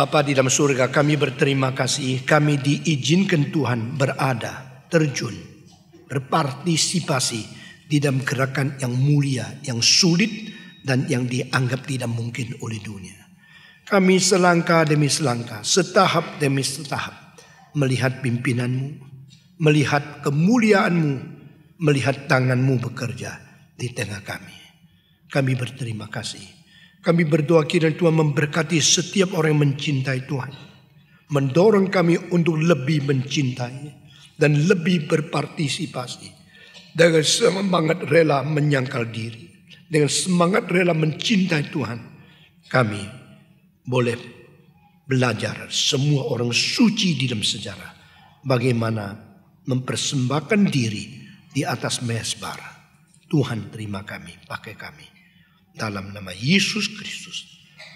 Bapa di dalam surga, kami berterima kasih. Kami diizinkan Tuhan berada, terjun, berpartisipasi di dalam gerakan yang mulia, yang sulit, dan yang dianggap tidak mungkin oleh dunia. Kami selangkah demi selangkah, setahap demi setahap, melihat pimpinan-Mu, melihat kemuliaan-Mu, melihat tangan-Mu bekerja di tengah kami. Kami berterima kasih. Kami berdoa kiranya Tuhan memberkati setiap orang yang mencintai Tuhan. Mendorong kami untuk lebih mencintai dan lebih berpartisipasi. Dengan semangat rela menyangkal diri. Dengan semangat rela mencintai Tuhan. Kami boleh belajar semua orang suci di dalam sejarah. Bagaimana mempersembahkan diri di atas mezbar. Tuhan terima kami, pakai kami. Dalam nama Yesus Kristus,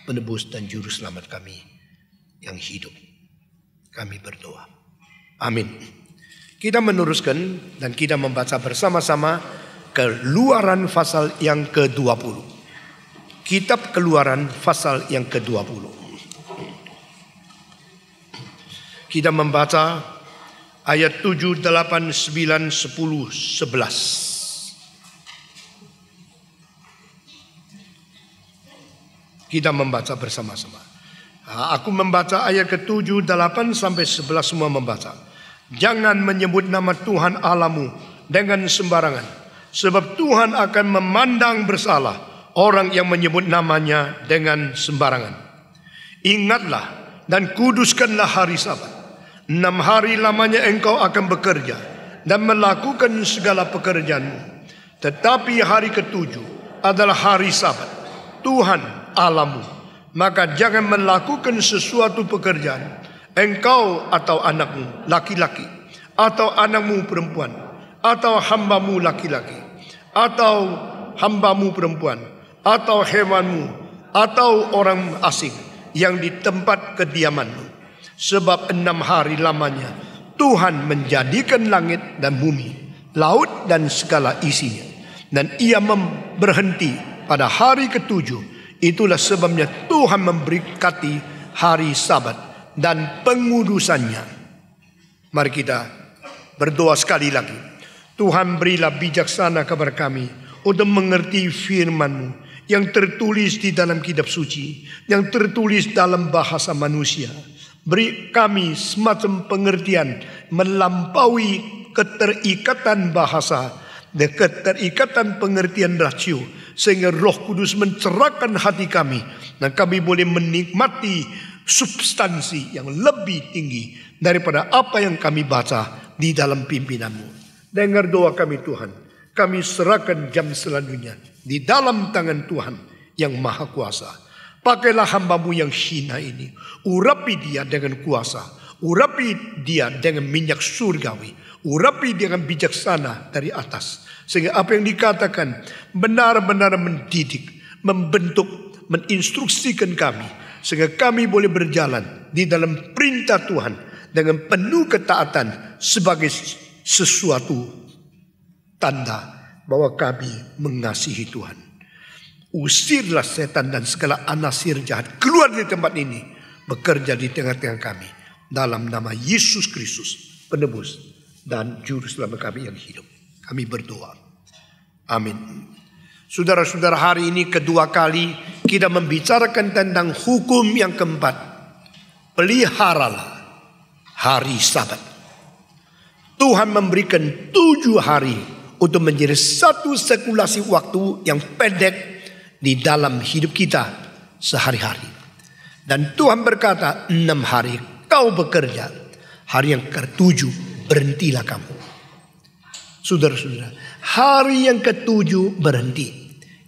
penebus dan juru selamat kami yang hidup. Kami berdoa. Amin. Kita meneruskan dan kita membaca bersama-sama Keluaran pasal yang ke-20. Kitab Keluaran pasal yang ke-20. Kita membaca ayat 7, 8, 9, 10, 11. Kita membaca bersama-sama. Aku membaca ayat ke-7, 8 sampai 11 semua membaca. Jangan menyebut nama Tuhan Allahmu dengan sembarangan. Sebab Tuhan akan memandang bersalah orang yang menyebut namanya dengan sembarangan. Ingatlah dan kuduskanlah hari Sabat. 6 hari lamanya engkau akan bekerja dan melakukan segala pekerjaanmu. Tetapi hari ke-7 adalah hari Sabat Tuhan Allahmu, maka jangan melakukan sesuatu pekerjaan, engkau atau anakmu laki-laki, atau anakmu perempuan, atau hambamu laki-laki, atau hambamu perempuan, atau hewanmu, atau orang asing yang di tempat kediamanmu. Sebab 6 hari lamanya Tuhan menjadikan langit dan bumi, laut dan segala isinya, dan ia berhenti pada hari ke-7. Itulah sebabnya Tuhan memberkati hari Sabat dan pengudusannya. Mari kita berdoa sekali lagi. Tuhan berilah bijaksana kepada kami untuk mengerti firman-Mu yang tertulis di dalam kitab suci, yang tertulis dalam bahasa manusia. Beri kami semacam pengertian melampaui keterikatan bahasa dan keterikatan pengertian rasio, sehingga Roh Kudus mencerahkan hati kami dan kami boleh menikmati substansi yang lebih tinggi daripada apa yang kami baca di dalam pimpinan-Mu. Dengar doa kami Tuhan. Kami serahkan jam selanjutnya di dalam tangan Tuhan yang Maha Kuasa. Pakailah hamba-Mu yang hina ini. Urapi dia dengan kuasa. Urapi dia dengan minyak surgawi. Urapi dengan bijaksana dari atas. Sehingga apa yang dikatakan benar-benar mendidik, membentuk, menginstruksikan kami. Sehingga kami boleh berjalan di dalam perintah Tuhan dengan penuh ketaatan sebagai sesuatu tanda bahwa kami mengasihi Tuhan. Usirlah setan dan segala anasir jahat keluar dari tempat ini, bekerja di tengah-tengah kami. Dalam nama Yesus Kristus, penebus dan juru selamat kami yang hidup, kami berdoa. Amin. Saudara-saudara, hari ini kedua kali kita membicarakan tentang hukum yang keempat. Peliharalah hari Sabat. Tuhan memberikan 7 hari untuk menjadi satu sirkulasi waktu yang pendek di dalam hidup kita sehari-hari. Dan Tuhan berkata, 6 hari kau bekerja, hari yang ke-7 berhentilah kamu. Saudara-saudara, hari yang ke-7 berhenti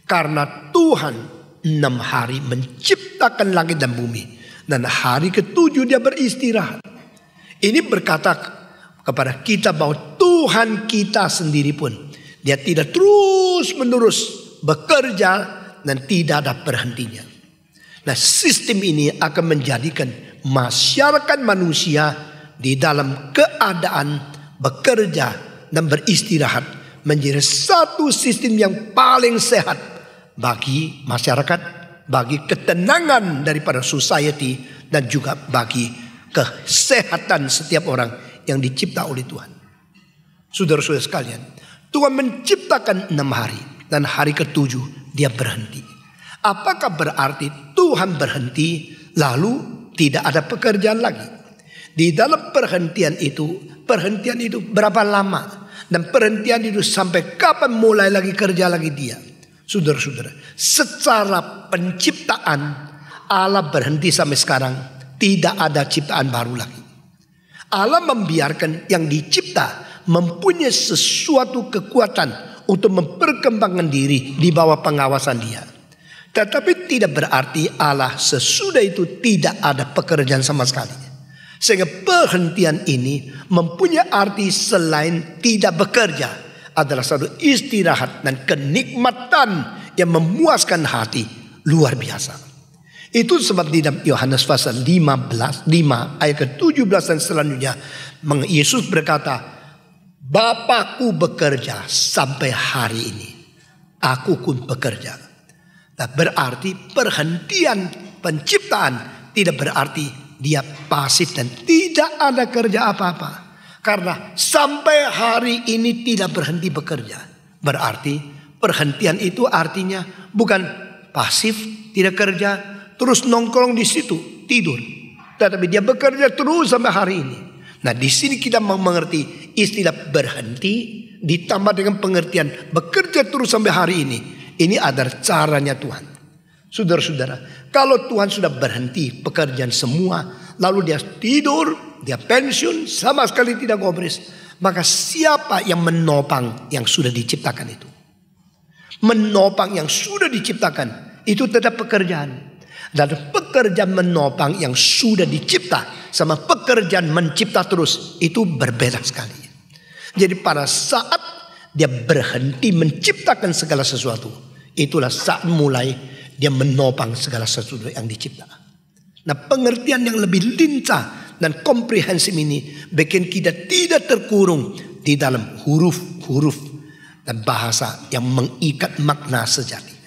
karena Tuhan 6 hari menciptakan langit dan bumi, dan hari ke-7 dia beristirahat. Ini berkata kepada kita bahwa Tuhan kita sendiri pun dia tidak terus-menerus bekerja dan tidak ada berhentinya. Nah, sistem ini akan menjadikan masyarakat manusia di dalam keadaan bekerja dan beristirahat menjadi satu sistem yang paling sehat bagi masyarakat, bagi ketenangan daripada society, dan juga bagi kesehatan setiap orang yang dicipta oleh Tuhan. Saudara-saudara sekalian, Tuhan menciptakan 6 hari dan hari ke-7 dia berhenti. Apakah berarti Tuhan berhenti lalu tidak ada pekerjaan lagi? Di dalam perhentian itu berapa lama? Dan perhentian itu sampai kapan mulai lagi kerja lagi dia? Saudara-saudara, secara penciptaan Allah berhenti sampai sekarang, tidak ada ciptaan baru lagi. Allah membiarkan yang dicipta mempunyai sesuatu kekuatan untuk memperkembangkan diri di bawah pengawasan dia. Tetapi tidak berarti Allah sesudah itu tidak ada pekerjaan sama sekali. Sehingga perhentian ini mempunyai arti selain tidak bekerja, adalah satu istirahat dan kenikmatan yang memuaskan hati luar biasa. Itu sebab di dalam Yohanes pasal 5 ayat ke-17 dan selanjutnya, Yesus berkata, Bapakku bekerja sampai hari ini, aku pun bekerja. Nah, berarti perhentian penciptaan tidak berarti dia pasif dan tidak ada kerja apa-apa. Karena sampai hari ini tidak berhenti bekerja. Berarti perhentian itu artinya bukan pasif, tidak kerja, terus nongkrong di situ, tidur. Tetapi dia bekerja terus sampai hari ini. Nah, di sini kita mengerti istilah berhenti ditambah dengan pengertian bekerja terus sampai hari ini. Ini adalah caranya Tuhan. Saudara-saudara, kalau Tuhan sudah berhenti pekerjaan semua, lalu dia tidur, dia pensiun, sama sekali tidak gobres, maka siapa yang menopang yang sudah diciptakan itu? Menopang yang sudah diciptakan itu tetap pekerjaan. Dan pekerjaan menopang yang sudah dicipta sama pekerjaan mencipta terus itu berbeda sekali. Jadi pada saat dia berhenti menciptakan segala sesuatu, itulah saat mulai dia menopang segala sesuatu yang dicipta. Nah, pengertian yang lebih lincah dan komprehensif ini bikin kita tidak terkurung di dalam huruf-huruf dan bahasa yang mengikat makna sejati.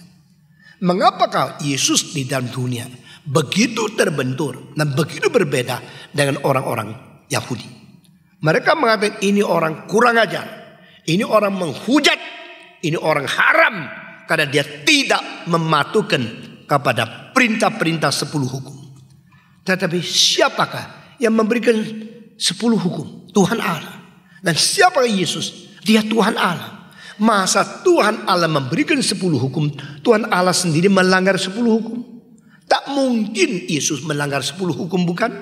Mengapakah Yesus di dalam dunia begitu terbentur dan begitu berbeda dengan orang-orang Yahudi? Mereka mengatakan ini orang kurang ajar, ini orang menghujat, ini orang haram karena dia tidak mematukan kepada perintah-perintah 10 hukum. Tetapi siapakah yang memberikan 10 hukum? Tuhan Allah. Dan siapakah Yesus? Dia Tuhan Allah. Masa Tuhan Allah memberikan 10 hukum, Tuhan Allah sendiri melanggar 10 hukum? Tak mungkin Yesus melanggar 10 hukum, bukan?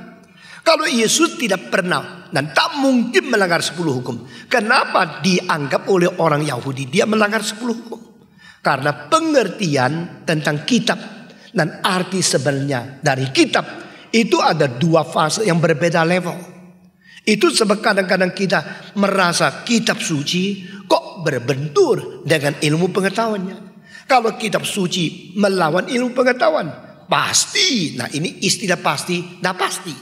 Kalau Yesus tidak pernah dan tak mungkin melanggar 10 hukum, kenapa dianggap oleh orang Yahudi dia melanggar 10 hukum? Karena pengertian tentang kitab dan arti sebenarnya dari kitab itu ada 2 fase yang berbeda level. Itu sebab kadang-kadang kita merasa kitab suci kok berbentur dengan ilmu pengetahuannya. Kalau kitab suci melawan ilmu pengetahuan, pasti. Nah, ini istilah pasti, nah pasti.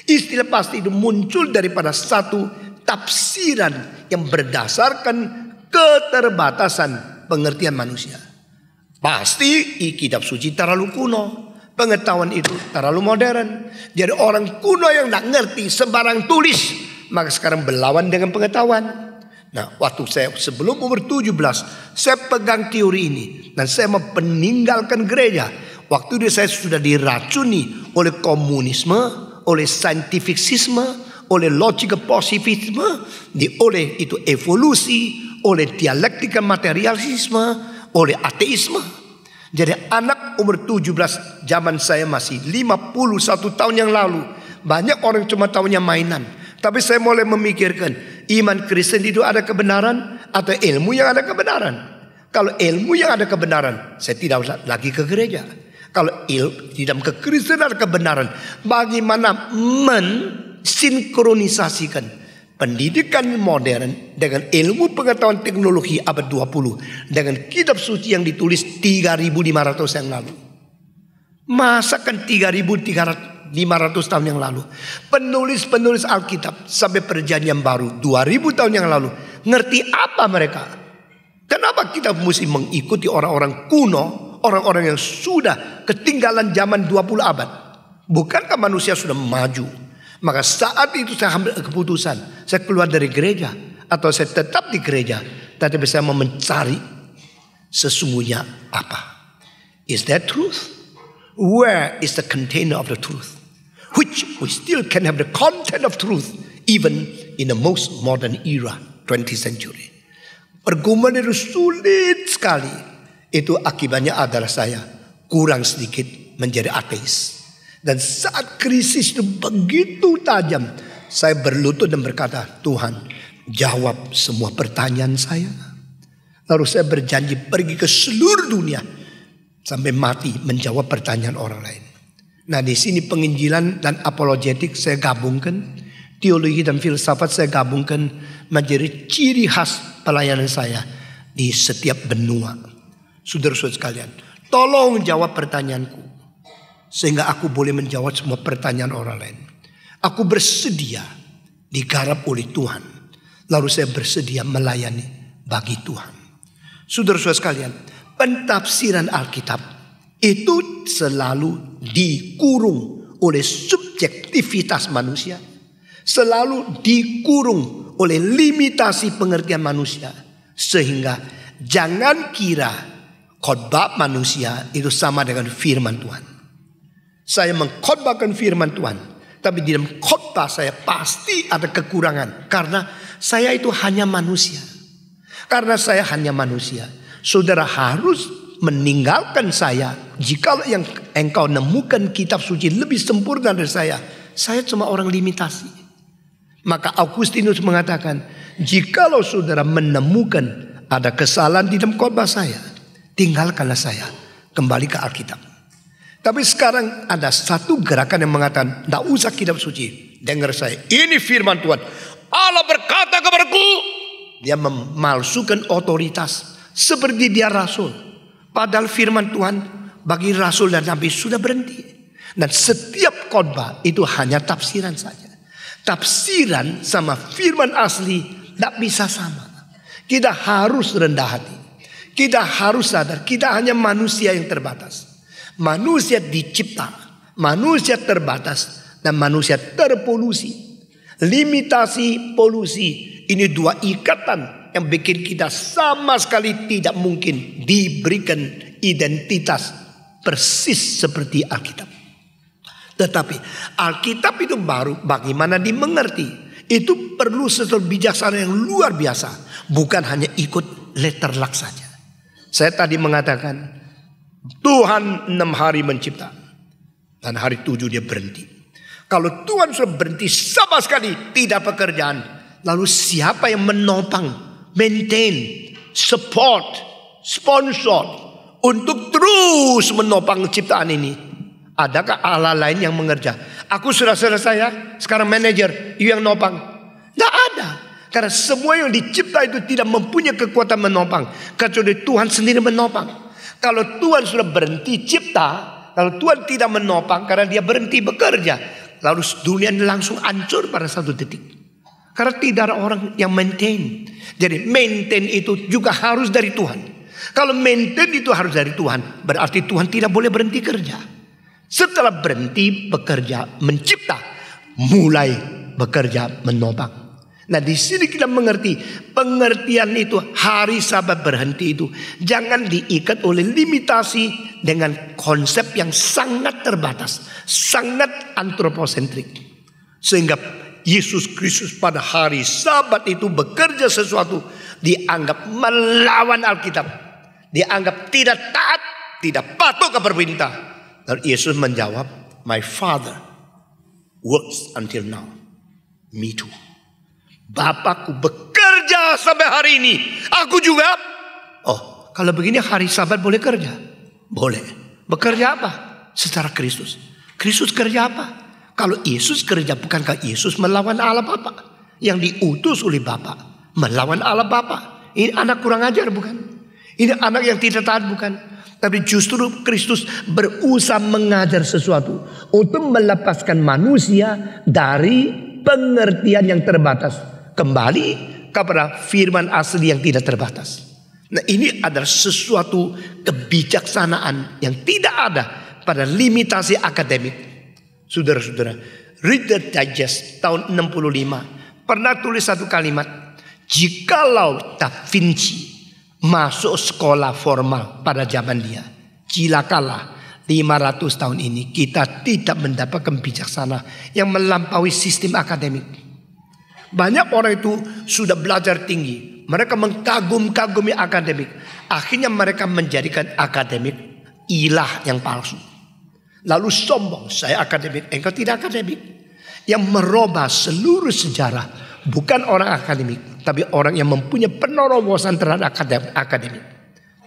Istilah pasti itu muncul daripada satu tafsiran yang berdasarkan keterbatasan pengertian manusia. Pasti kitab suci terlalu kuno. Pengetahuan itu terlalu modern. Jadi orang kuno yang tidak ngerti sembarang tulis, maka sekarang berlawan dengan pengetahuan. Nah, waktu saya sebelum umur 17, saya pegang teori ini dan saya mau meninggalkan gereja. Waktu itu saya sudah diracuni oleh komunisme, oleh saintifisme, oleh logical positivisme, oleh itu evolusi, oleh dialektika materialisme, oleh ateisme. Jadi anak umur 17, zaman saya masih 51 tahun yang lalu, banyak orang cuma tahunya mainan. Tapi saya mulai memikirkan, iman Kristen itu ada kebenaran atau ilmu yang ada kebenaran? Kalau ilmu yang ada kebenaran, saya tidak lagi ke gereja. Kalau di dalam kekristenan ada kebenaran, bagaimana mensinkronisasikan pendidikan modern dengan ilmu pengetahuan teknologi abad 20 dengan kitab suci yang ditulis 3.500 yang lalu? Masa kan 3.500 tahun yang lalu penulis-penulis Alkitab sampai perjanjian baru 2.000 tahun yang lalu ngerti apa mereka? Kenapa kita mesti mengikuti orang-orang kuno, orang-orang yang sudah ketinggalan zaman 20 abad? Bukankah manusia sudah maju? Maka saat itu saya ambil keputusan. Saya keluar dari gereja. Atau saya tetap di gereja. Tetapi saya mau mencari sesungguhnya apa. Is that truth? Where is the container of the truth? Which we still can have the content of truth even in the most modern era, 20th century. Pergumulan itu sulit sekali. Itu akibatnya adalah saya kurang sedikit menjadi ateis. Dan saat krisis itu begitu tajam, saya berlutut dan berkata, Tuhan, jawab semua pertanyaan saya. Lalu saya berjanji pergi ke seluruh dunia sampai mati menjawab pertanyaan orang lain. Nah, di sini penginjilan dan apologetik saya gabungkan, teologi dan filsafat saya gabungkan menjadi ciri khas pelayanan saya di setiap benua. Saudara-saudara sekalian, tolong jawab pertanyaanku sehingga aku boleh menjawab semua pertanyaan orang lain. Aku bersedia digarap oleh Tuhan. Lalu saya bersedia melayani bagi Tuhan. Saudara-saudara sekalian, pentafsiran Alkitab itu selalu dikurung oleh subjektivitas manusia. Selalu dikurung oleh limitasi pengertian manusia. Sehingga jangan kira khotbah manusia itu sama dengan firman Tuhan. Saya mengkhotbahkan firman Tuhan. Tapi di dalam khotbah saya pasti ada kekurangan. Karena saya itu hanya manusia. Karena saya hanya manusia. Saudara harus meninggalkan saya. Jika yang engkau nemukan kitab suci lebih sempurna dari saya cuma orang limitasi. Maka Augustinus mengatakan, jikalau saudara menemukan ada kesalahan di dalam khotbah saya, tinggalkanlah saya, kembali ke Alkitab. Tapi sekarang ada satu gerakan yang mengatakan, tidak usah kitab suci. Dengar saya, ini firman Tuhan. Allah berkata kepadaku. Dia memalsukan otoritas seperti dia rasul. Padahal firman Tuhan bagi rasul dan nabi sudah berhenti. Dan setiap khotbah itu hanya tafsiran saja. Tafsiran sama firman asli tidak bisa sama. Kita harus rendah hati. Kita harus sadar kita hanya manusia yang terbatas. Manusia dicipta, manusia terbatas, dan manusia terpolusi. Limitasi, polusi, ini dua ikatan yang bikin kita sama sekali tidak mungkin diberikan identitas persis seperti Alkitab. Tetapi Alkitab itu baru bagaimana dimengerti. Itu perlu sesuatu bijaksana yang luar biasa. Bukan hanya ikut letter luck saja. Saya tadi mengatakan, Tuhan 6 hari mencipta. Dan hari 7 dia berhenti. Kalau Tuhan sudah berhenti sama sekali tidak pekerjaan. Lalu siapa yang menopang, maintain, support, sponsor untuk terus menopang ciptaan ini? Adakah Allah lain yang mengerja? Aku sudah selesai, sekarang manajer, you yang nopang. Tidak ada. Karena semua yang dicipta itu tidak mempunyai kekuatan menopang. Kecuali Tuhan sendiri menopang. Kalau Tuhan sudah berhenti cipta, kalau Tuhan tidak menopang karena dia berhenti bekerja, lalu dunia ini langsung hancur pada satu detik. Karena tidak ada orang yang maintain. Jadi maintain itu juga harus dari Tuhan. Kalau maintain itu harus dari Tuhan, berarti Tuhan tidak boleh berhenti kerja. Setelah berhenti bekerja, mencipta, mulai bekerja menopang. Nah, di sini kita mengerti pengertian itu hari Sabat berhenti itu jangan diikat oleh limitasi dengan konsep yang sangat terbatas, sangat antroposentrik. Sehingga Yesus Kristus pada hari Sabat itu bekerja sesuatu dianggap melawan Alkitab, dianggap tidak taat, tidak patuh ke perintah. Lalu Yesus menjawab, my Father works until now, me too. Bapakku bekerja sampai hari ini. Aku juga. Oh, kalau begini hari Sabat boleh kerja? Boleh. Bekerja apa? Secara Kristus. Kristus kerja apa? Kalau Yesus kerja, bukankah Yesus melawan Allah Bapa? Yang diutus oleh Bapa melawan Allah Bapa. Ini anak kurang ajar bukan? Ini anak yang tidak taat bukan? Tapi justru Kristus berusaha mengajar sesuatu untuk melepaskan manusia dari pengertian yang terbatas. Kembali kepada firman asli yang tidak terbatas. Nah, ini adalah sesuatu kebijaksanaan yang tidak ada pada limitasi akademik. Saudara-saudara, Reader Digest tahun 65 pernah tulis satu kalimat. Jikalau Da Vinci masuk sekolah formal pada zaman dia, cilakalah 500 tahun ini kita tidak mendapatkan bijaksana yang melampaui sistem akademik. Banyak orang itu sudah belajar tinggi, mereka mengagum-kagumi akademik. Akhirnya mereka menjadikan akademik ilah yang palsu. Lalu sombong, saya akademik, engkau tidak akademik. Yang merubah seluruh sejarah bukan orang akademik, tapi orang yang mempunyai penerobosan terhadap akademik.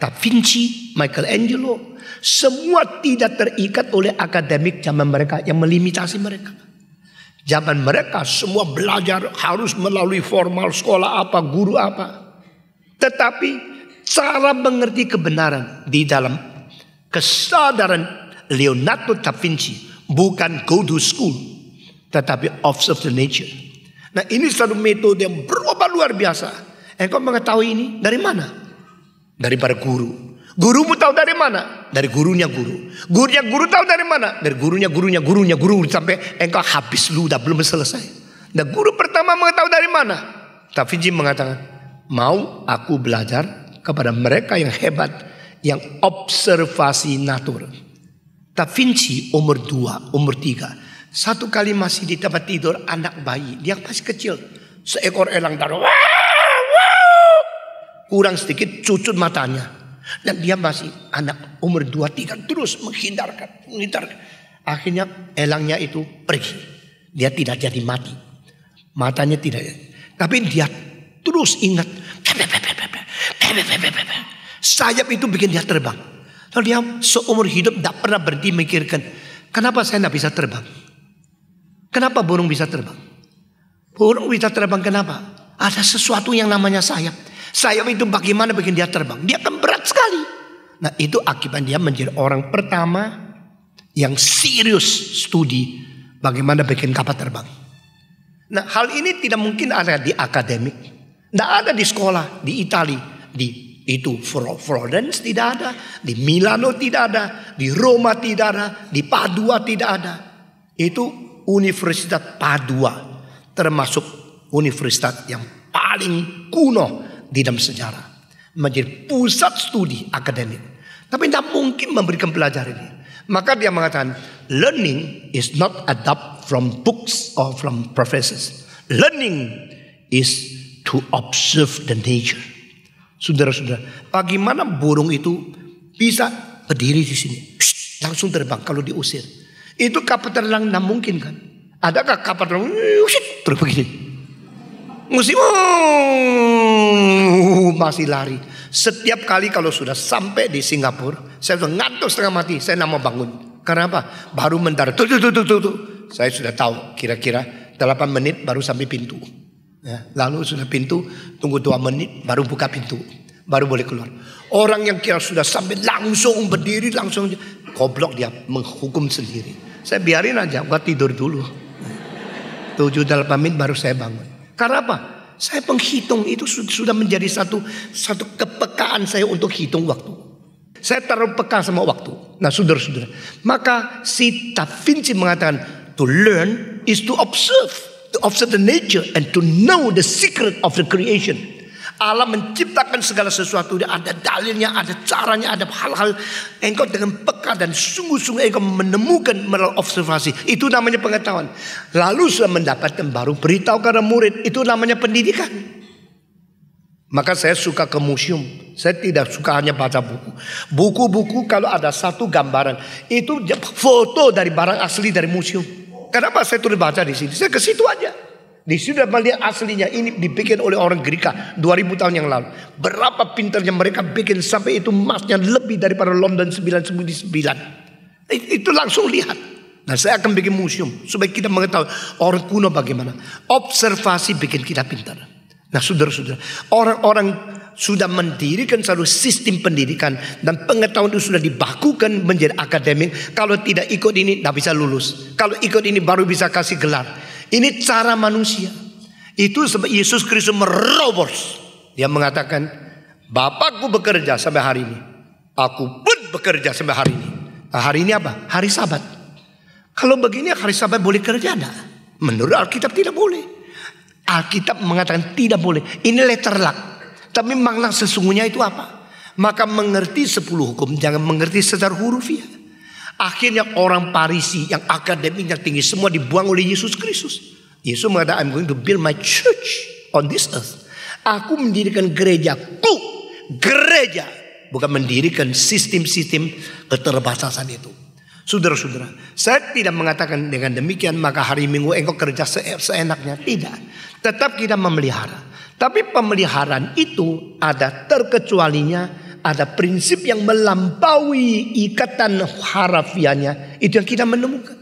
Da Vinci, Michelangelo, semua tidak terikat oleh akademik zaman mereka yang melimitasi mereka. Zaman mereka semua belajar harus melalui formal, sekolah apa, guru apa. Tetapi cara mengerti kebenaran di dalam kesadaran Leonardo da Vinci bukan go to school, tetapi observe the nature. Nah, ini satu metode yang berubah luar biasa. Engkau mengetahui ini dari mana? Daripada guru. Gurumu tahu dari mana? Dari gurunya guru. Gurunya guru tahu dari mana? Dari gurunya guru. Sampai engkau habis ludah belum selesai. Dan guru pertama mengetahui dari mana? Da Vinci mengatakan, mau aku belajar kepada mereka yang hebat, yang observasi natur. Da Vinci umur 2, umur 3. Satu kali masih di tempat tidur anak bayi. Dia masih kecil. Seekor elang darah. Kurang sedikit cucut matanya. Dan dia masih anak umur 2-3 terus menghindarkan. Akhirnya elangnya itu pergi. Dia tidak jadi mati. Matanya tidak. Tapi dia terus ingat. Sayap itu bikin dia terbang. Lalu dia seumur hidup tidak pernah berhenti memikirkan. Kenapa saya tidak bisa terbang? Kenapa burung bisa terbang? Burung bisa terbang kenapa? Ada sesuatu yang namanya sayap. Sayap itu bagaimana bikin dia terbang? Dia akan berat sekali. Nah, itu akibat dia menjadi orang pertama yang serius studi bagaimana bikin kapal terbang. Nah, hal ini tidak mungkin ada di akademik. Tidak ada di sekolah, di Italia, di itu Florence tidak ada, di Milano tidak ada, di Roma tidak ada, di Padua tidak ada. Itu Universitas Padua, termasuk universitas yang paling kuno di dalam sejarah, menjadi pusat studi akademik. Tapi tidak mungkin memberikan pelajaran ini. Maka dia mengatakan, learning is not adopted from books or from professors. Learning is to observe the nature. Saudara-saudara, bagaimana burung itu bisa berdiri di sini, langsung terbang kalau diusir? Itu kapal terbang tidak mungkin kan? Adakah kapal terbang terus begini? Musim masih lari. Setiap kali kalau sudah sampai di Singapura, saya sudah ngantuk setengah mati, saya tidak mau bangun. Karena apa? Baru mendarat. Tuh. Saya sudah tahu kira-kira 8 menit baru sampai pintu. Ya, lalu sudah pintu, tunggu 2 menit baru buka pintu, baru boleh keluar. Orang yang kira sudah sampai langsung berdiri, langsung goblok, dia menghukum sendiri. Saya biarin aja, gua tidur dulu. 7-8 menit baru saya bangun. Karena apa? Saya menghitung itu sudah menjadi satu kepekaan saya untuk hitung waktu. Saya terlalu peka sama waktu. Nah, saudara-saudara, maka si Da Vinci mengatakan, to learn is to observe the nature and to know the secret of the creation. Allah menciptakan segala sesuatu, ada dalilnya, ada caranya, ada hal-hal. Engkau dengan peka dan sungguh-sungguh engkau menemukan melalui observasi. Itu namanya pengetahuan. Lalu sudah mendapatkan baru beritahu kepada murid. Itu namanya pendidikan. Maka saya suka ke museum. Saya tidak suka hanya baca buku. Buku-buku kalau ada satu gambaran, itu foto dari barang asli dari museum. Kenapa saya turut baca di sini? Saya ke situ aja. Di sini sudah melihat aslinya, ini dibikin oleh orang Greka 2000 tahun yang lalu. Berapa pintarnya mereka bikin sampai itu emasnya lebih daripada London 999. Itu langsung lihat. Nah, saya akan bikin museum supaya kita mengetahui orang kuno bagaimana. Observasi bikin kita pintar. Nah, saudara-saudara, orang-orang sudah mendirikan satu sistem pendidikan dan pengetahuan itu sudah dibakukan menjadi akademik. Kalau tidak ikut ini tidak bisa lulus. Kalau ikut ini baru bisa kasih gelar. Ini cara manusia. Itu sebab Yesus Kristus merobos. Dia mengatakan, Bapakku bekerja sampai hari ini, aku pun bekerja sampai hari ini. Nah, hari ini apa? Hari Sabat. Kalau begini hari Sabat boleh kerja enggak? Menurut Alkitab tidak boleh. Alkitab mengatakan tidak boleh. Ini letter luck. Tapi makna sesungguhnya itu apa? Maka mengerti 10 hukum, jangan mengerti secara hurufiah. Akhirnya orang Farisi yang akademiknya tinggi semua dibuang oleh Yesus Kristus. Yesus mengatakan, I'm going to build my church on this earth. Aku mendirikan gerejaku. Gereja. Bukan mendirikan sistem-sistem keterbatasan itu. Saudara-saudara, saya tidak mengatakan dengan demikian maka hari Minggu engkau kerja seenaknya. Tidak. Tetap kita memelihara. Tapi pemeliharaan itu ada terkecualinya. Ada prinsip yang melampaui ikatan harafiahnya. Itu yang kita menemukan.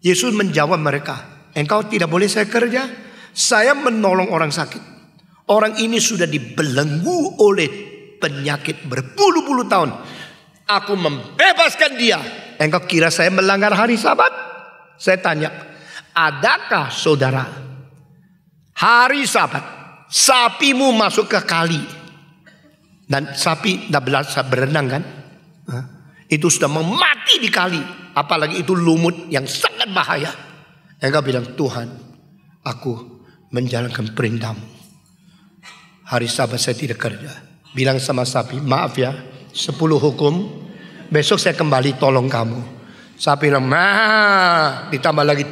Yesus menjawab mereka, engkau tidak boleh saya kerja. Saya menolong orang sakit. Orang ini sudah dibelenggu oleh penyakit berpuluh-puluh tahun. Aku membebaskan dia. Engkau kira saya melanggar hari Sabat? Saya tanya, adakah saudara hari Sabat sapimu masuk ke kali? Dan sapi tidak bisa berenang kan? Itu sudah mati di kali. Apalagi itu lumut yang sangat bahaya. Engkau bilang, Tuhan, aku menjalankan perintahmu. Hari Sabat saya tidak kerja. Bilang sama sapi, maaf ya, 10 hukum. Besok saya kembali tolong kamu. Sapi bilang, ditambah lagi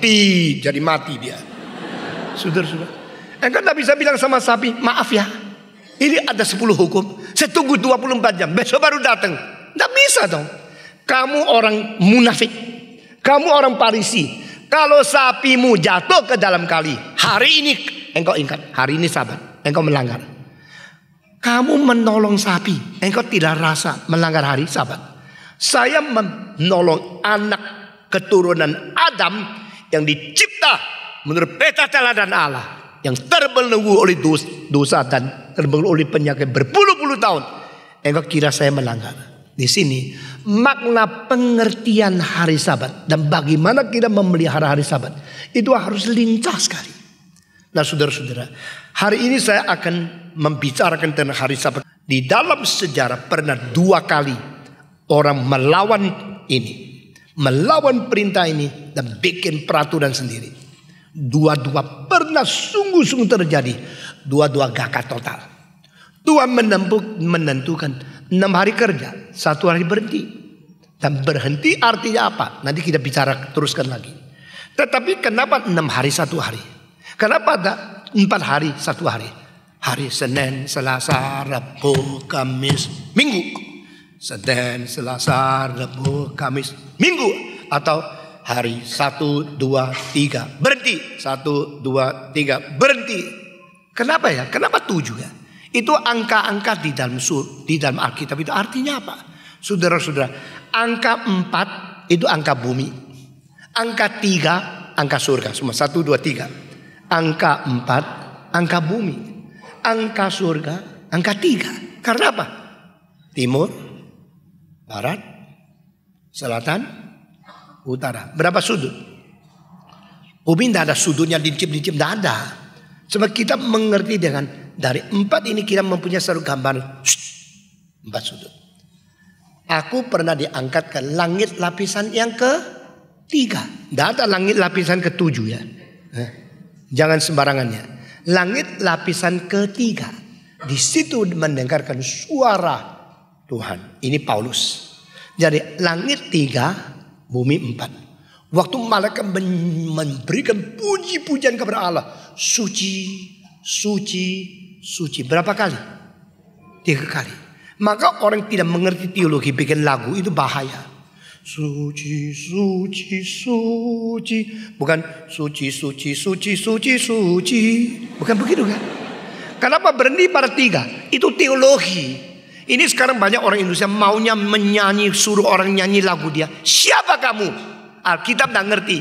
jadi mati dia. Saudara-saudara, engkau tidak bisa bilang sama sapi, maaf ya, ini ada 10 hukum. Saya tunggu 24 jam. Besok baru datang. Tidak bisa dong. Kamu orang munafik. Kamu orang Farisi. Kalau sapimu jatuh ke dalam kali. Hari ini engkau ingat. Hari ini Sabat. Engkau melanggar. Kamu menolong sapi. Engkau tidak rasa melanggar hari Sabat. Saya menolong anak keturunan Adam. Yang dicipta menurut peta teladan Allah. Yang terbelenggu oleh dosa dan terbelenggu oleh penyakit berpuluh-puluh tahun. Engkau kira saya melanggar. Di sini makna pengertian hari Sabat dan bagaimana kita memelihara hari Sabat itu harus lincah sekali. Nah, saudara-saudara, hari ini saya akan membicarakan tentang hari Sabat. Di dalam sejarah pernah 2 kali orang melawan ini, melawan perintah ini dan bikin peraturan sendiri. Dua-dua pernah sungguh-sungguh terjadi. Dua-dua gagal total. Tuhan menentukan 6 hari kerja, 1 hari berhenti. Dan berhenti artinya apa? Nanti kita bicara teruskan lagi. Tetapi kenapa 6 hari 1 hari? Kenapa ada 4 hari 1 hari? Hari Senin, Selasa, Rabu, Kamis, Minggu. Senin, Selasa, Rabu, Kamis, Minggu. Atau hari 1, 2, 3 berhenti. 1, 2, 3 berhenti. Kenapa ya? Kenapa 7 ya? Itu angka-angka di dalam Alkitab itu artinya apa? Saudara-saudara, angka 4 itu angka bumi. Angka 3 angka surga. Semua 1, 2, 3. Angka 4 angka bumi. Angka surga angka 3. Karena apa? Timur, barat, selatan, utara. Berapa sudut? Bumi tidak ada sudutnya dincip-dincip, tidak ada. Sebab kita mengerti dengan dari 4 ini kita mempunyai satu gambaran 4 sudut. Aku pernah diangkat ke langit lapisan yang ke-3. Tidak ada langit lapisan ke-7 ya. Jangan sembarangannya. Langit lapisan ke-3. Di situ mendengarkan suara Tuhan. Ini Paulus. Jadi langit 3, bumi 4. Waktu malaikat memberikan puji-pujian kepada Allah. Suci, suci, suci. Berapa kali? 3 kali. Maka orang tidak mengerti teologi bikin lagu itu bahaya. Suci, suci, suci. Bukan suci, suci, suci, suci, suci. Bukan begitu kan? Kenapa berhenti pada 3? Itu teologi. Ini sekarang banyak orang Indonesia maunya menyanyi, suruh orang nyanyi lagu dia. Siapa kamu? Alkitab tidak ngerti,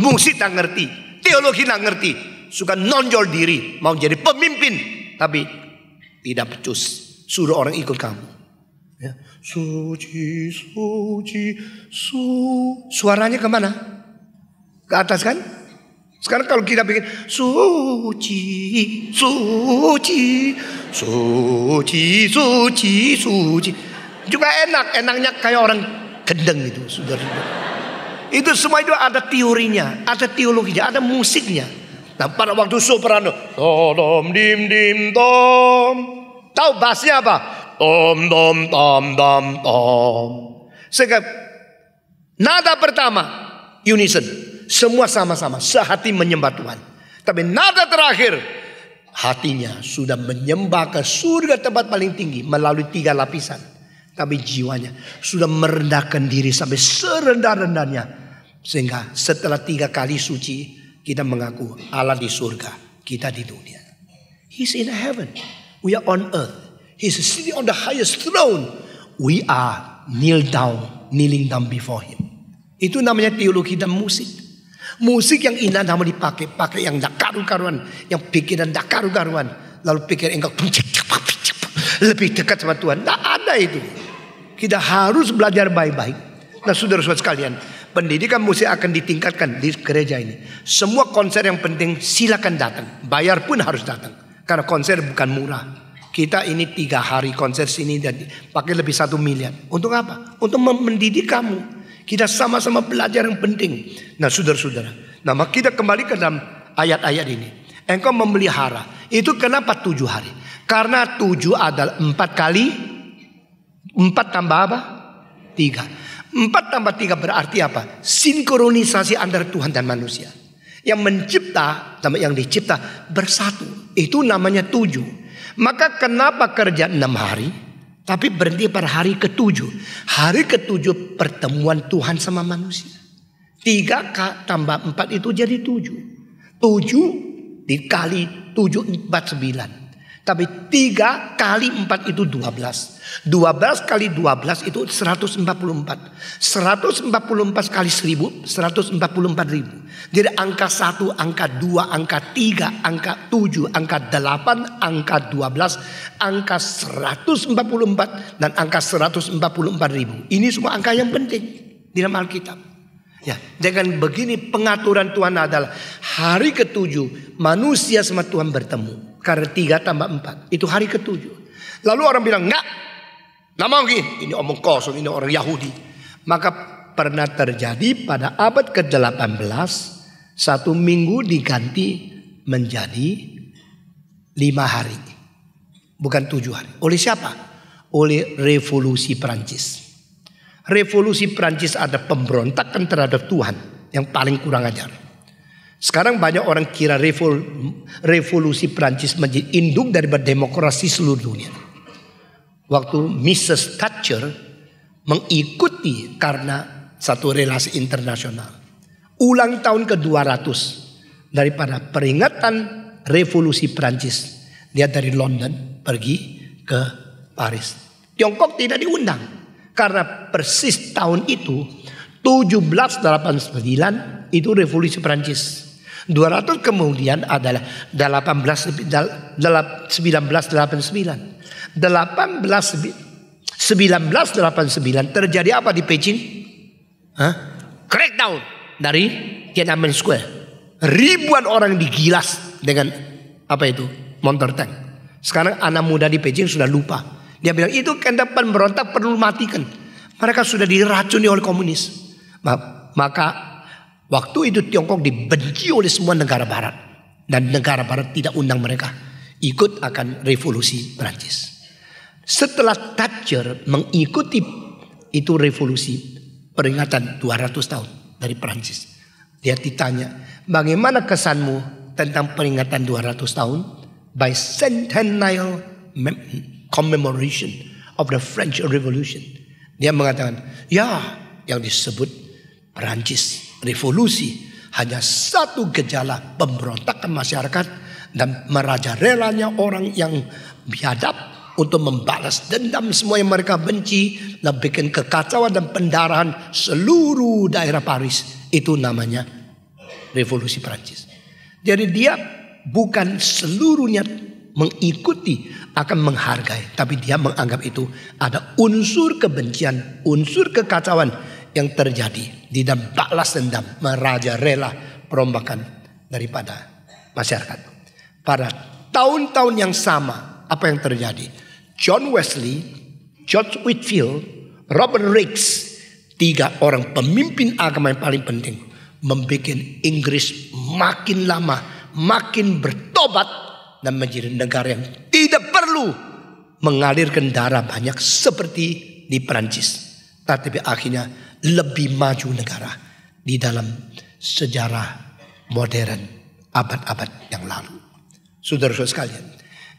musik tidak ngerti, teologi tidak ngerti. Suka nonjol diri, mau jadi pemimpin. Tapi tidak becus, suruh orang ikut kamu ya. Suci, suci, suaranya kemana? Ke atas kan? Sekarang kalau kita bikin suci, suci, suci, suci, suci, juga enak. Enaknya kayak orang gendeng itu, saudara-saudara. Itu semua itu ada teorinya, ada teologinya, ada musiknya. Nah, pada waktu soprano, tom dim dim tom, tahu bassnya apa? Tom tom tom tom tom. Sehingga nada pertama unison, semua sama-sama sehati menyembah Tuhan. Tapi nada terakhir, hatinya sudah menyembah ke surga tempat paling tinggi melalui 3 lapisan. Tapi jiwanya sudah merendahkan diri sampai serendah-rendahnya. Sehingga setelah 3 kali suci, kita mengaku Allah di surga, kita di dunia. He's in heaven, we are on earth. He's sitting on the highest throne. We are kneeling down before him. Itu namanya teologi dan musik. Musik yang indah namun pakai yang tak karu-karuan, yang pikiran tak karu-karuan. Lalu pikir engkau lebih dekat sama Tuhan. Tak ada itu. Kita harus belajar baik-baik. Nah, saudara-saudara sekalian, pendidikan musik akan ditingkatkan di gereja ini. Semua konser yang penting silakan datang. Bayar pun harus datang. Karena konser bukan murah. Kita ini 3 hari konser sini dan pakai lebih 1 miliar. Untuk apa? Untuk mendidik kamu. Kita sama-sama belajar yang penting. Nah, saudara-saudara. Nah, kita kembali ke dalam ayat-ayat ini. Engkau memelihara. Itu kenapa 7 hari? Karena 7 adalah 4 kali 4 tambah apa? 3. 4 tambah 3 berarti apa? Sinkronisasi antara Tuhan dan manusia. Yang mencipta sama yang dicipta bersatu. Itu namanya 7. Maka kenapa kerja 6 hari? Tapi berhenti pada hari ke-7. Hari ke-7 pertemuan Tuhan sama manusia. 3 tambah 4 itu jadi 7. 7 dikali 7 4 9. Tapi 3 kali 4 itu 12. 12 kali 12 itu 144. 144 kali 1000, 144.000. Jadi angka 1, angka 2, angka 3, angka 7, angka 8, angka 12, angka 144 dan angka 144.000. Ini semua angka yang penting di dalam Alkitab. Ya, dengan begini pengaturan Tuhan adalah hari ke-7 manusia sama Tuhan bertemu. Karena 3 tambah 4 itu hari ke-7. Lalu orang bilang enggak mau ini omong kosong, ini orang Yahudi. Maka pernah terjadi pada abad ke-18 1 minggu diganti menjadi 5 hari, bukan 7 hari. Oleh siapa? Oleh revolusi Prancis. Revolusi Prancis ada pemberontakan terhadap Tuhan yang paling kurang ajar. Sekarang banyak orang kira revolusi Prancis menjadi induk daripada demokrasi seluruh dunia. Waktu Mrs. Thatcher mengikuti karena satu relasi internasional. Ulang tahun ke-200 daripada peringatan revolusi Prancis. Dia dari London pergi ke Paris. Tiongkok tidak diundang. Karena persis tahun itu 1789 itu revolusi Prancis. 200 kemudian adalah 1989. 1989 terjadi apa di Beijing? Crackdown dari Tiananmen Square. Ribuan orang digilas dengan apa itu? Mortar tank. Sekarang anak muda di Beijing sudah lupa. Dia bilang itu karena pemberontak perlu matikan. Mereka sudah diracuni oleh komunis. Maka waktu itu Tiongkok dibenci oleh semua negara barat. Dan negara barat tidak undang mereka ikut akan revolusi Prancis. Setelah Thatcher mengikuti itu revolusi peringatan 200 tahun dari Prancis. Dia ditanya, bagaimana kesanmu tentang peringatan 200 tahun? By centennial commemoration of the French Revolution. Dia mengatakan, ya yang disebut Prancis revolusi hanya satu gejala pemberontakan masyarakat dan merajalelanya orang yang biadab untuk membalas dendam semua yang mereka benci dan bikin kekacauan dan pendarahan seluruh daerah Paris. Itu namanya revolusi Prancis. Jadi dia bukan seluruhnya mengikuti akan menghargai, tapi dia menganggap itu ada unsur kebencian, unsur kekacauan yang terjadi di dalam balas dendam, merajalela perombakan daripada masyarakat. Pada tahun-tahun yang sama, apa yang terjadi? John Wesley, George Whitefield, Robert Raikes, 3 orang pemimpin agama yang paling penting membuat Inggris makin lama makin bertobat dan menjadi negara yang tidak perlu mengalirkan darah banyak seperti di Perancis. Tapi akhirnya lebih maju negara di dalam sejarah modern abad-abad yang lalu. Saudara-saudara sekalian,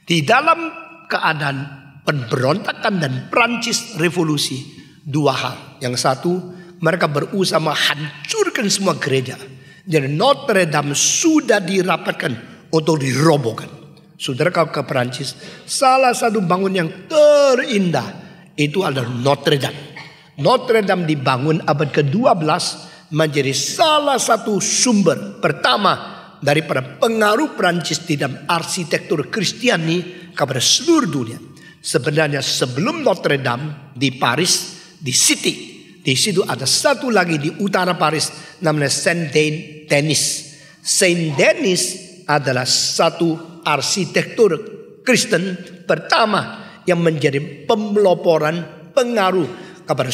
di dalam keadaan pemberontakan dan Perancis revolusi, 2 hal. Yang satu, mereka berusaha menghancurkan semua gereja. Jadi Notre Dame sudah dirapatkan untuk dirobohkan. Saudara, kalau ke Perancis, salah satu bangunan yang terindah itu adalah Notre Dame. Notre Dame dibangun abad ke-12 menjadi salah satu sumber pertama daripada pengaruh Perancis di dalam arsitektur Kristiani kepada seluruh dunia. Sebenarnya sebelum Notre Dame di Paris, di City, di situ ada satu lagi di utara Paris namanya Saint Denis. Saint Denis adalah satu arsitektur Kristen pertama yang menjadi pemeloporan pengaruh kepada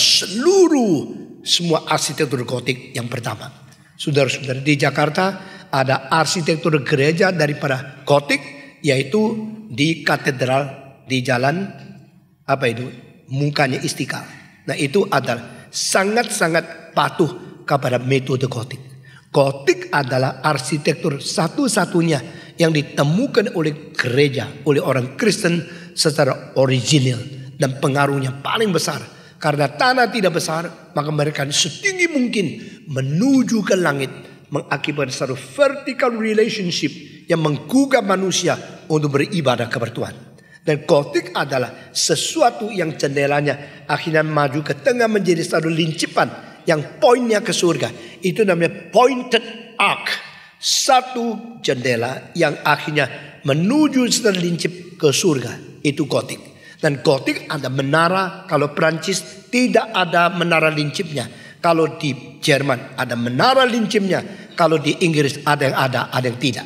semua arsitektur gotik yang pertama. Saudara-saudara, di Jakarta ada arsitektur gereja daripada gotik, yaitu di katedral di jalan mukanya Istiqlal. Nah, itu adalah sangat-sangat patuh kepada metode gotik. Gotik adalah arsitektur satu-satunya yang ditemukan oleh gereja, oleh orang Kristen secara original dan pengaruhnya paling besar. Karena tanah tidak besar, maka mereka setinggi mungkin menuju ke langit, mengakibatkan satu vertical relationship yang menggugah manusia untuk beribadah kepada Tuhan. Dan gotik adalah sesuatu yang jendelanya akhirnya maju ke tengah menjadi satu lincipan yang poinnya ke surga. Itu namanya pointed arc. Satu jendela yang akhirnya menuju setelah lincip ke surga. Itu gotik. Dan gotik ada menara. Kalau Perancis tidak ada menara lincipnya. Kalau di Jerman ada menara lincipnya. Kalau di Inggris ada yang tidak.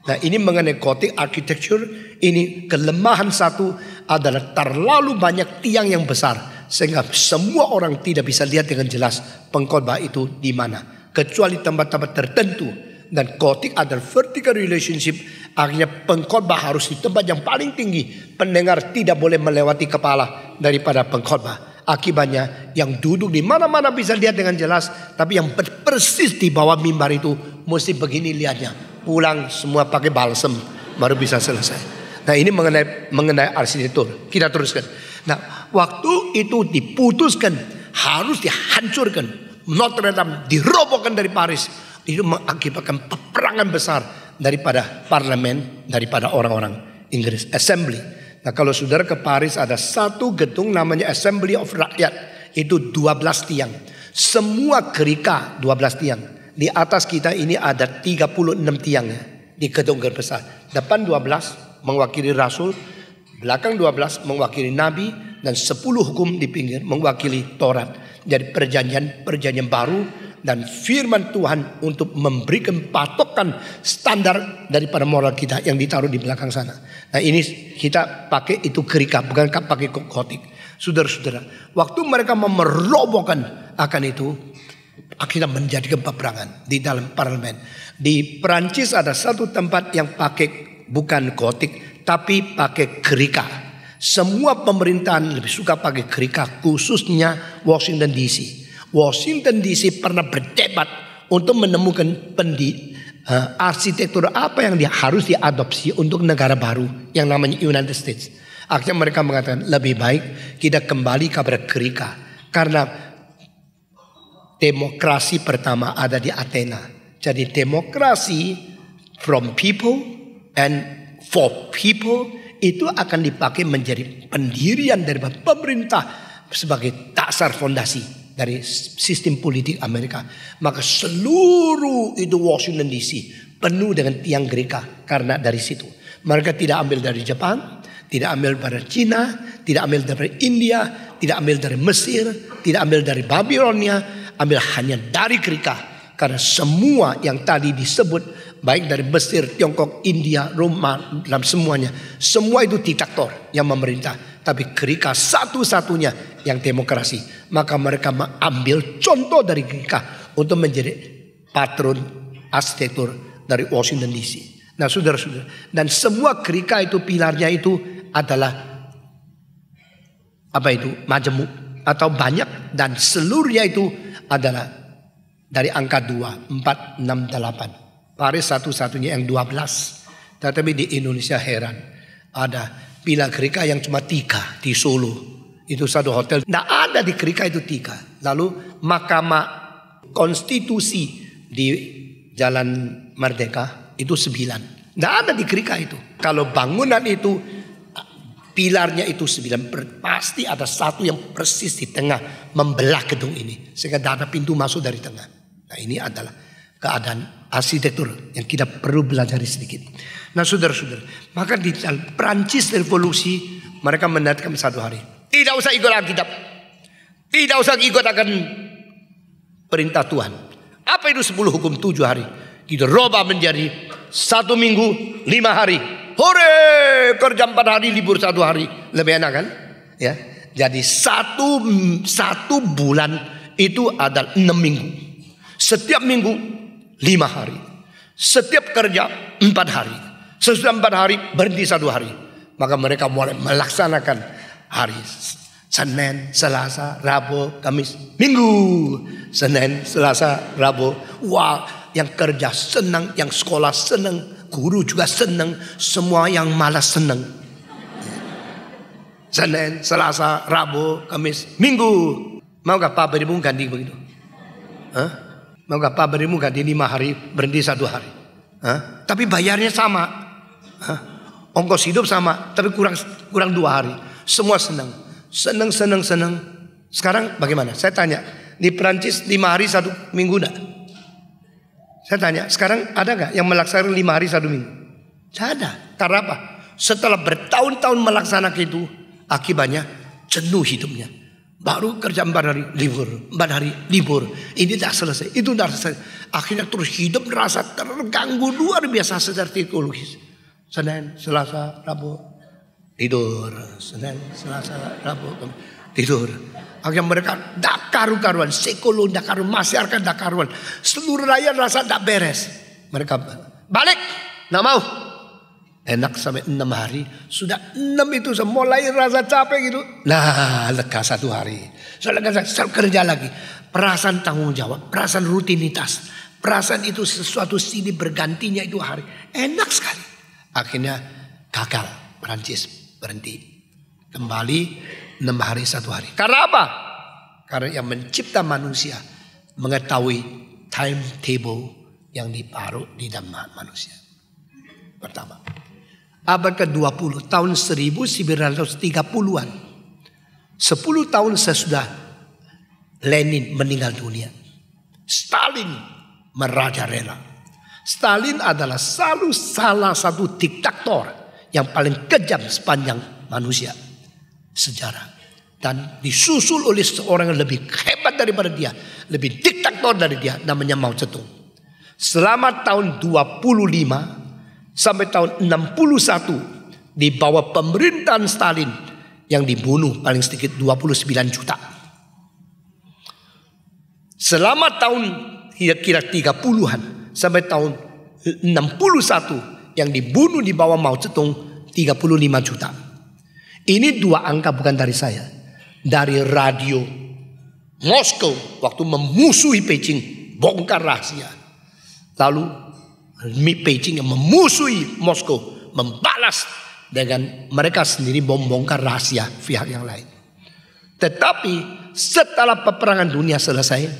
Nah, ini mengenai gotik architecture. Ini kelemahan satu adalah terlalu banyak tiang yang besar. Sehingga semua orang tidak bisa lihat dengan jelas pengkhotbah itu di mana. Kecuali tempat-tempat tertentu. Dan gotik adalah vertical relationship. Akhirnya pengkhotbah harus di tempat yang paling tinggi. Pendengar tidak boleh melewati kepala daripada pengkhotbah. Akibatnya yang duduk di mana-mana bisa lihat dengan jelas. Tapi yang persis di bawah mimbar itu mesti begini lihatnya. Pulang semua pakai balsem baru bisa selesai. Nah, ini mengenai arsitektur. Kita teruskan. Nah, waktu itu diputuskan harus dihancurkan. Notre Dame dirobohkan dari Paris. Itu mengakibatkan peperangan besar daripada parlemen, daripada orang-orang Inggris, Assembly. Nah, kalau saudara ke Paris ada satu gedung namanya Assembly of Rakyat. Itu 12 tiang. Semua gerika 12 tiang. Di atas kita ini ada 36 tiangnya di gedung besar. Depan 12 mewakili Rasul, belakang 12 mewakili Nabi, dan 10 hukum di pinggir mewakili Taurat. Jadi perjanjian baru dan firman Tuhan untuk memberikan patokan standar daripada moral kita yang ditaruh di belakang sana. Nah, ini kita pakai itu gerika, bukan pakai gotik. Saudara-saudara, waktu mereka merobohkan akan itu, akhirnya menjadikan peperangan di dalam parlemen. Di Perancis ada satu tempat yang pakai bukan gotik, tapi pakai gerika. Semua pemerintahan lebih suka pakai gerika, khususnya Washington DC. Washington DC pernah berdebat untuk menemukan arsitektur apa yang harus diadopsi untuk negara baru yang namanya United States. Akhirnya mereka mengatakan lebih baik kita kembali kepada gerika. Karena demokrasi pertama ada di Athena. Jadi demokrasi from people and for people itu akan dipakai menjadi pendirian dari pemerintah sebagai dasar fondasi dari sistem politik Amerika. Maka seluruh itu Washington DC penuh dengan tiang gerika karena dari situ. Mereka tidak ambil dari Jepang, tidak ambil dari Cina, tidak ambil dari India, tidak ambil dari Mesir, tidak ambil dari Babilonia, ambil hanya dari gerika. Karena semua yang tadi disebut baik dari Mesir, Tiongkok, India, Roma, dan semuanya, semua itu diktator yang memerintah. tapi Gerika satu-satunya yang demokrasi. Maka mereka mengambil contoh dari Gerika untuk menjadi patron arsitektur dari Washington DC. Nah saudara-saudara, dan semua Gerika itu pilarnya itu adalah majemuk atau banyak, dan seluruhnya itu adalah dari angka 2, 4, 6, 8. Paris satu-satunya yang 12. Tetapi di Indonesia heran, ada pilar Gerika yang cuma 3 di Solo. Itu satu hotel. Nah ada di Gerika itu 3. Lalu Mahkamah Konstitusi di Jalan Merdeka itu 9. Nah ada di Gerika itu. Kalau bangunan itu pilarnya itu 9, pasti ada satu yang persis di tengah membelah gedung ini. Sehingga tidak ada pintu masuk dari tengah. Nah ini adalah keadaan arsitektur yang kita perlu belajar sedikit. Nah saudara-saudara, maka di Prancis revolusi mereka menetapkan 1 hari. Tidak usah ikut Alkitab. Tidak usah ikut akan perintah Tuhan. Apa itu 10 hukum 7 hari? Kita rubah menjadi 1 minggu 5 hari. Hore, kerja 4 hari, libur 1 hari. Lebih enak kan? Ya. Jadi satu bulan itu adalah 6 minggu. Setiap minggu 5 hari. Setiap kerja 4 hari. Sesudah 4 hari berhenti 1 hari. Maka mereka mulai melaksanakan hari Senin, Selasa, Rabu, Kamis, Minggu. Senin, Selasa, Rabu. Wah, yang kerja senang, yang sekolah senang, guru juga senang, semua yang malas senang. Senin, Selasa, Rabu, Kamis, Minggu. Maukah Pak berimu ganti begitu? Maukah Pak berimu ganti 5 hari, berhenti 1 hari? Tapi bayarnya sama. Ongkos hidup sama, tapi kurang 2 hari. Semua senang. Sekarang bagaimana? Saya tanya, di Perancis 5 hari 1 minggu enggak? Saya tanya, sekarang ada gak yang melaksanakan 5 hari 1 minggu? Tidak ada. Karena apa? Setelah bertahun-tahun melaksanakan itu, akibatnya jenuh hidupnya. Baru kerja 4 hari libur, 4 hari libur. Ini tidak selesai, itu tidak selesai. Akhirnya terus hidup merasa terganggu luar biasa secara psikologis. Senin, Selasa, Rabu, tidur. Senin, Selasa, Rabu, tidur. Akhirnya mereka tak karu-karuan, psikologi tak karuan, masyarakat tak karuan, seluruh rakyat rasa tak beres. Mereka balik, nggak mau. Enak sampai 6 hari, sudah 6 itu mulai rasa capek gitu. Nah, lega 1 hari. Saya kerja lagi. Perasaan tanggung jawab, perasaan rutinitas, perasaan itu sesuatu sini bergantinya itu hari. Enak sekali. Akhirnya gagal, Prancis berhenti. Kembali 6 hari 1 hari. Karena apa? Karena yang mencipta manusia mengetahui timetable yang diparuh di dalam manusia. Pertama, abad ke-20 tahun 1930-an. 10 tahun sesudah Lenin meninggal dunia, Stalin merajalela. Stalin adalah salah satu diktator yang paling kejam sepanjang manusia sejarah. Dan disusul oleh seorang yang lebih hebat daripada dia, lebih diktator dari dia, namanya Mao Zedong. Selama tahun 25 sampai tahun 61 di bawah pemerintahan Stalin yang dibunuh paling sedikit 29 juta. Selama tahun kira-kira 30-an sampai tahun 61 yang dibunuh di bawah Mao Zedong 35 juta. Ini 2 angka bukan dari saya. Dari radio Moskow waktu memusuhi Beijing, bongkar rahasia. Lalu Beijing yang memusuhi Moskow membalas dengan mereka sendiri membongkar rahasia pihak yang lain. Tetapi setelah peperangan dunia selesai,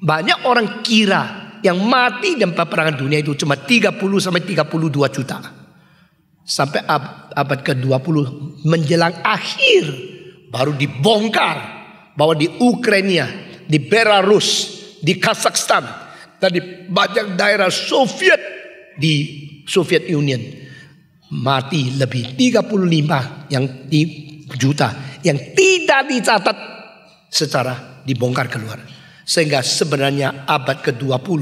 banyak orang kira yang mati dalam peperangan dunia itu cuma 30 sampai 32 juta. Sampai abad ke-20 menjelang akhir baru dibongkar bahwa di Ukraina, di Belarus, di Kazakhstan, dan di banyak daerah Soviet di Soviet Union mati lebih 35 juta yang tidak dicatat secara dibongkar keluar. Sehingga sebenarnya abad ke-20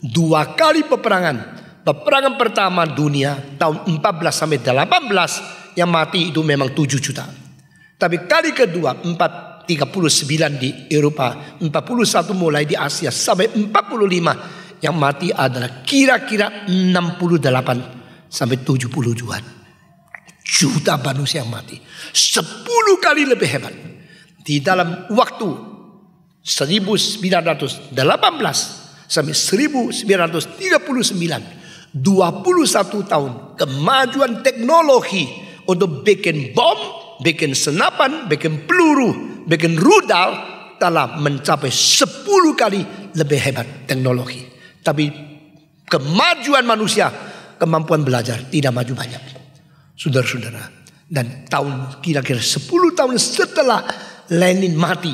2 kali peperangan. Peperangan pertama dunia tahun 14 sampai 18 yang mati itu memang 7 juta. Tapi kali kedua 39 di Eropa, 41 mulai di Asia sampai 45 yang mati adalah kira-kira 68 sampai 70 juta manusia yang mati. 10 kali lebih hebat. Di dalam waktu 1918 sampai 1939, 21 tahun kemajuan teknologi untuk bikin bom, bikin senapan, bikin peluru, bikin rudal telah mencapai 10 kali lebih hebat teknologi. Tapi kemajuan manusia, kemampuan belajar tidak maju banyak. Saudara-saudara, dan tahun kira-kira 10 tahun setelah Lenin mati,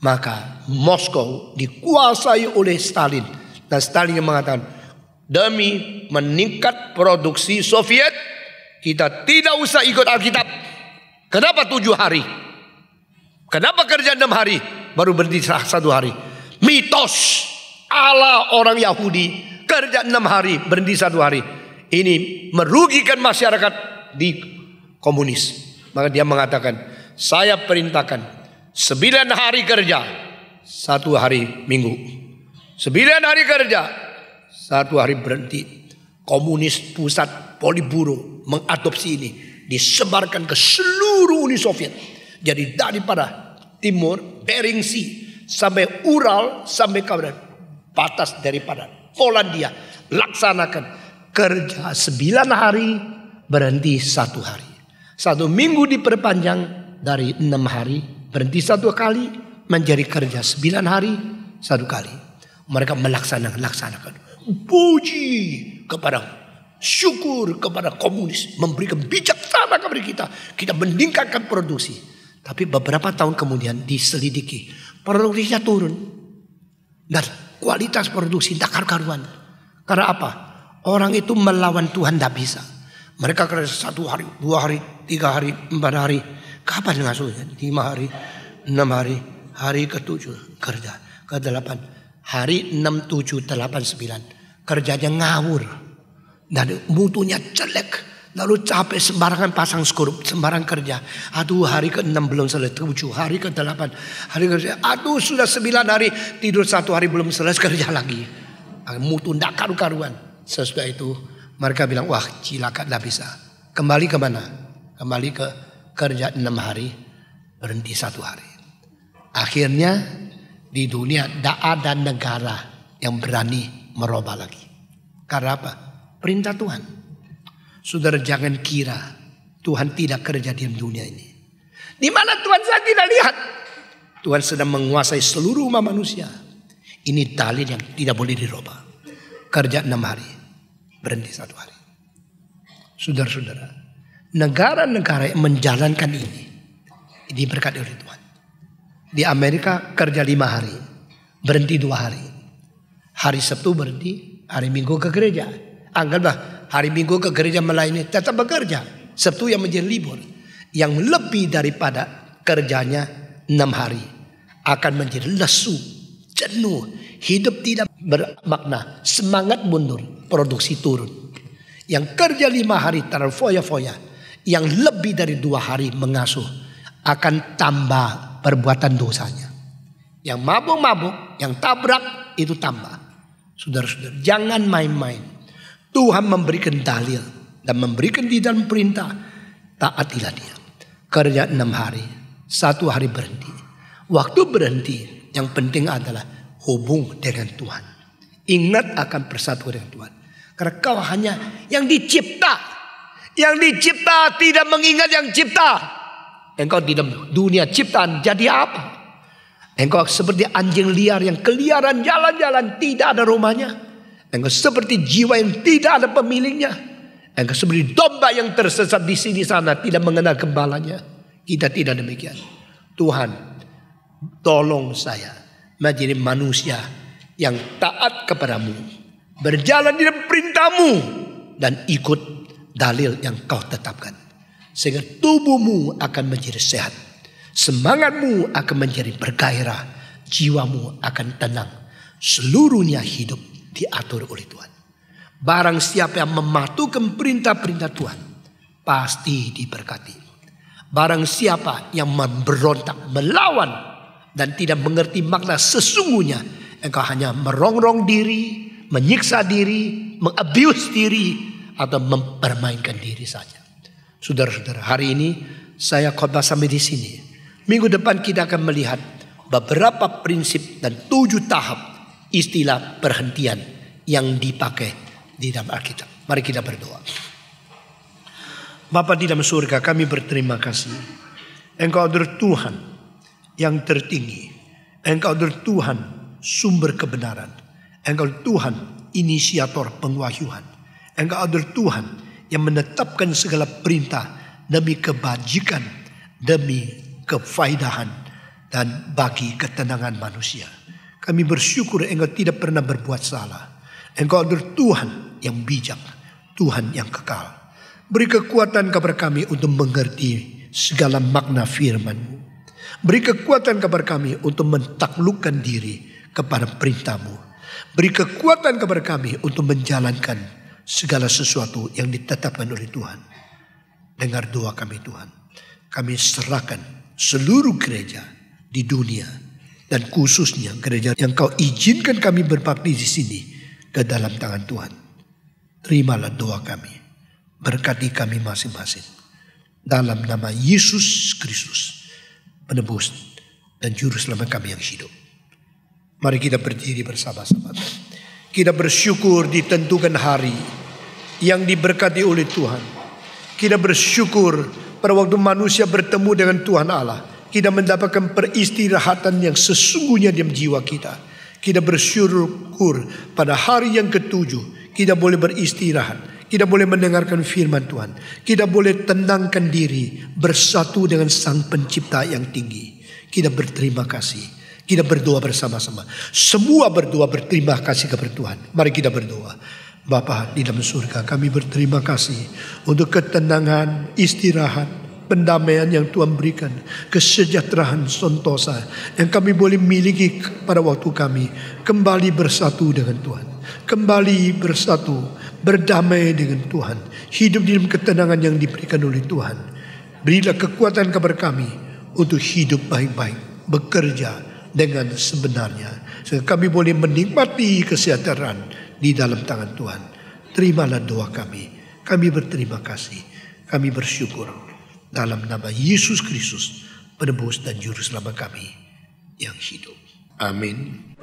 maka Moskow dikuasai oleh Stalin. Dan Stalin yang mengatakan, demi meningkat produksi Soviet, kita tidak usah ikut Alkitab. Kenapa 7 hari? Kenapa kerja 6 hari baru berhenti 1 hari? Mitos ala orang Yahudi, kerja 6 hari berhenti 1 hari. Ini merugikan masyarakat di komunis. Maka dia mengatakan, saya perintahkan 9 hari kerja, 1 hari minggu. 9 hari kerja, 1 hari berhenti. Komunis pusat Politburo mengadopsi ini, disebarkan ke seluruh Uni Soviet. Jadi daripada timur Bering Sea sampai Ural sampai ke batas daripada Polandia, laksanakan kerja 9 hari, berhenti 1 hari. 1 minggu diperpanjang dari 6 hari, berhenti 1 kali, menjadi kerja 9 hari 1 kali. Mereka melaksanakan. Puji kepada, syukur kepada komunis, memberikan bijaksana kepada kita. Kita meningkatkan produksi. Tapi beberapa tahun kemudian diselidiki, produksinya turun. Dan kualitas produksi tidak karu-karuan. Karena apa? Orang itu melawan Tuhan tidak bisa. Mereka kerja 1 hari, 2 hari, 3 hari, 4 hari. Kapan ngasuhnya? 5 hari, 6 hari, hari ke-7 kerja, ke-8, hari 6, 7, 8, 9. Kerjanya ngawur. Dan mutunya jelek. Lalu capek, sembarangan pasang skorup, sembarang kerja. Aduh, hari ke-6 belum selesai, 7, hari ke-8, hari ke-9. Aduh, sudah 9 hari, tidur 1 hari belum selesai, kerja lagi. Mutu tidak karu-karuan. Sesudah itu mereka bilang, wah cilaka, tidak bisa. Kembali ke mana? Kembali ke kerja 6 hari, berhenti 1 hari. Akhirnya di dunia tidak ada negara yang berani merubah lagi. Karena apa? Perintah Tuhan. Saudara jangan kira Tuhan tidak kerja di dunia ini. Di mana Tuhan saya tidak lihat. Tuhan sedang menguasai seluruh umat manusia. Ini dalil yang tidak boleh dirubah. Kerja 6 hari, berhenti 1 hari. Saudara-saudara, negara-negara yang menjalankan ini diberkati oleh Tuhan. Di Amerika kerja 5 hari, berhenti 2 hari. Hari Sabtu berhenti, hari Minggu ke gereja. Anggaplah hari Minggu ke gereja melayani, tetap bekerja. Sabtu yang menjadi libur. Yang lebih daripada kerjanya 6 hari akan menjadi lesu, jenuh, hidup tidak bermakna, semangat mundur, produksi turun. Yang kerja 5 hari terlalu foya-foya, yang lebih dari 2 hari mengasuh, akan tambah perbuatan dosanya. Yang mabuk-mabuk, yang tabrak, itu tambah. Saudara-saudara, jangan main-main. Tuhan memberikan dalil dan memberikan di dalam perintah, taatilah dia. Kerja 6 hari, 1 hari berhenti. Waktu berhenti, yang penting adalah hubung dengan Tuhan. Ingat akan persatuan dengan Tuhan. Karena kau hanya yang dicipta. Yang dicipta tidak mengingat yang cipta. Engkau di dalam dunia ciptaan jadi apa? Engkau seperti anjing liar yang keliaran jalan-jalan tidak ada rumahnya. Engkau seperti jiwa yang tidak ada pemiliknya. Engkau seperti domba yang tersesat di sini sana tidak mengenal gembalanya. Kita tidak demikian. Tuhan, tolong saya menjadi manusia yang taat kepadamu, berjalan di dalam perintahmu, dan ikut dalil yang kau tetapkan. Sehingga tubuhmu akan menjadi sehat, semangatmu akan menjadi bergairah, jiwamu akan tenang. Seluruhnya hidup diatur oleh Tuhan. Barang siapa yang mematuhi perintah-perintah Tuhan, pasti diberkati. Barang siapa yang memberontak, melawan, dan tidak mengerti makna sesungguhnya, engkau hanya merongrong diri, menyiksa diri, mengabuse diri, atau mempermainkan diri saja. Saudara-saudara, hari ini saya khotbah sampai di sini. Minggu depan kita akan melihat beberapa prinsip dan 7 tahap istilah perhentian yang dipakai di dalam Alkitab. Mari kita berdoa. Bapa di dalam surga, kami berterima kasih. Engkau adalah Tuhan yang tertinggi. Engkau adalah Tuhan sumber kebenaran. Engkau adalah Tuhan inisiator penwahyuan. Engkau adalah Tuhan yang menetapkan segala perintah demi kebajikan, demi kefaidahan, dan bagi ketenangan manusia. Kami bersyukur Engkau tidak pernah berbuat salah. Engkau adalah Tuhan yang bijak, Tuhan yang kekal. Beri kekuatan kepada kami untuk mengerti segala makna firman-Mu. Beri kekuatan kepada kami untuk mentaklukkan diri kepada perintah-Mu. Beri kekuatan kepada kami untuk menjalankan segala sesuatu yang ditetapkan oleh Tuhan. Dengar doa kami Tuhan. Kami serahkan seluruh gereja di dunia dan khususnya gereja yang Kau izinkan kami berbakti di sini ke dalam tangan Tuhan. Terimalah doa kami. Berkati kami masing-masing. Dalam nama Yesus Kristus, penebus dan juru selamat kami yang hidup. Mari kita berdiri bersama-sama. Kita bersyukur ditentukan hari yang diberkati oleh Tuhan. Kita bersyukur pada waktu manusia bertemu dengan Tuhan Allah, kita mendapatkan peristirahatan yang sesungguhnya dalam jiwa kita. Kita bersyukur pada hari yang ke-7 kita boleh beristirahat. Kita boleh mendengarkan firman Tuhan. Kita boleh tenangkan diri bersatu dengan Sang Pencipta yang tinggi. Kita berterima kasih. Kita berdoa bersama-sama. Semua berdoa berterima kasih kepada Tuhan. Mari kita berdoa. Bapa di dalam surga, kami berterima kasih untuk ketenangan, istirahat, pendamaian yang Tuhan berikan, kesejahteraan sentosa yang kami boleh miliki pada waktu kami kembali bersatu dengan Tuhan, kembali bersatu, berdamai dengan Tuhan, hidup di dalam ketenangan yang diberikan oleh Tuhan. Berilah kekuatan kepada kami untuk hidup baik-baik, bekerja dengan sebenarnya, sehingga kami boleh menikmati kesejahteraan di dalam tangan Tuhan. Terimalah doa kami. Kami berterima kasih. Kami bersyukur dalam nama Yesus Kristus, penebus dan juru selamat kami yang hidup. Amin.